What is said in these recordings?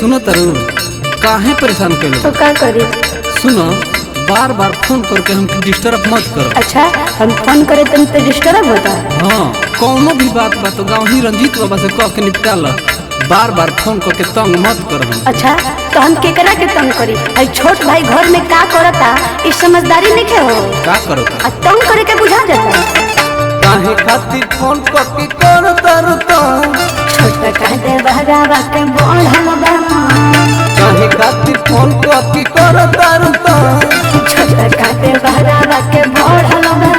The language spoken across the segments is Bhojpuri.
सुनो तरु काहे परेशान कर तो का करी? सुनो बार बार फोन करके हमको डिस्टर्ब मत करो। अच्छा हम फोन करे तुम तो डिस्टर्ब होता? हाँ कौनो भी बात बा तो गाँव ही रंजीत बाबा से कह के निपटा लो। बार बार फोन करके तंग मत करो। अच्छा तो हम केकरा के तंग करी? आई छोट भाई घर में का करता इस समझदारी नहीं हो? का करो आ तंग करे के बुझा जाता। काहे खातिर फोन करके करता रुतो छोटा कहते बहरावा के बोढ़ल बा। काहे खातिर फोन करके करता रुतो छोटा कहते बहरावा के बोढ़ल बा।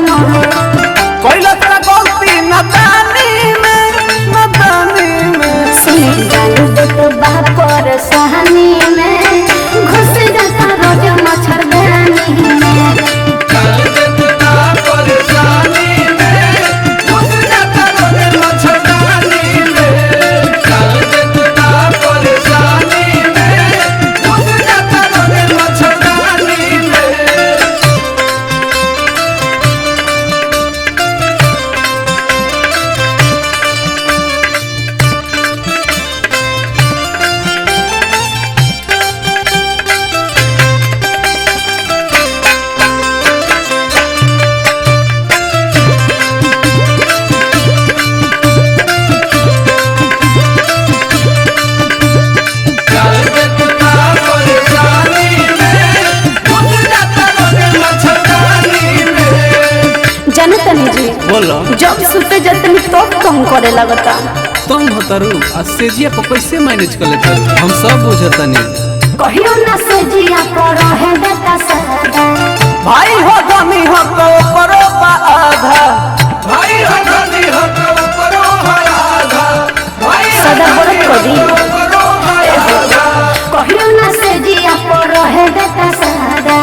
कोइला तेरा गलती नादानी में सुनी गालू दे तो बाप और सहानी में घुस जाता रोज मच्छरदानी में। बोलो जब सुते जतनी तो कम करे लगता। तुम होतरू आ सेजिया पर कैसे मैनेज कर लेते हम सब बुझतनी। कहियो ना सेजिया पर रहे बेटा सदा। भाई हो धनी हो तो करो पा आधा। भाई हो धनी हो तो करो आधा। भाई सदा बरत करी कहियो ना सेजिया पर रहे बेटा सदा।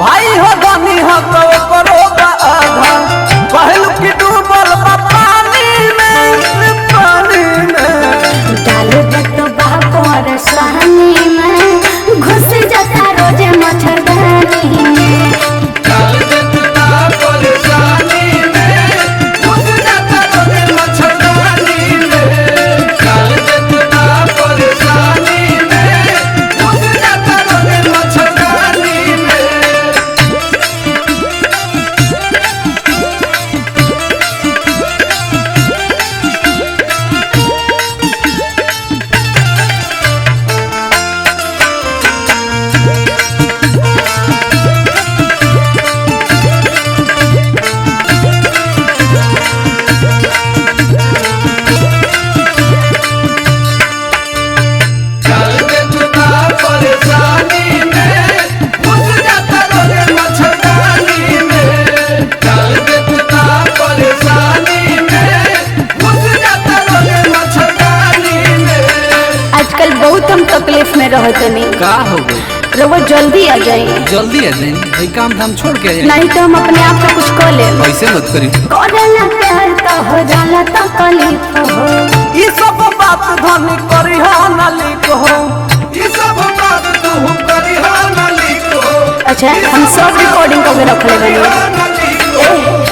भाई हो धनी हो तो करो पा आधा। पहलू की डूबल पानी में डालो तो बाप और सहानी में घुस जाता रोज मच्छरदानी में। तकलीफ में रहते नहीं का हो गई? रवो जल्दी आ जाए। जल्दी आ जाए भाई काम धाम छोड़ के आ नहीं तो हम अपने आप को कुछ कर ले। ऐसे मत करी करेला प्यार तो हो जाला तकलीफ हो। ये सब बात धनी करी हो ना लिख हो। ये सब बात तू करी हो ना लिख हो। अच्छा हम सब रिकॉर्डिंग करके रख ले बनी।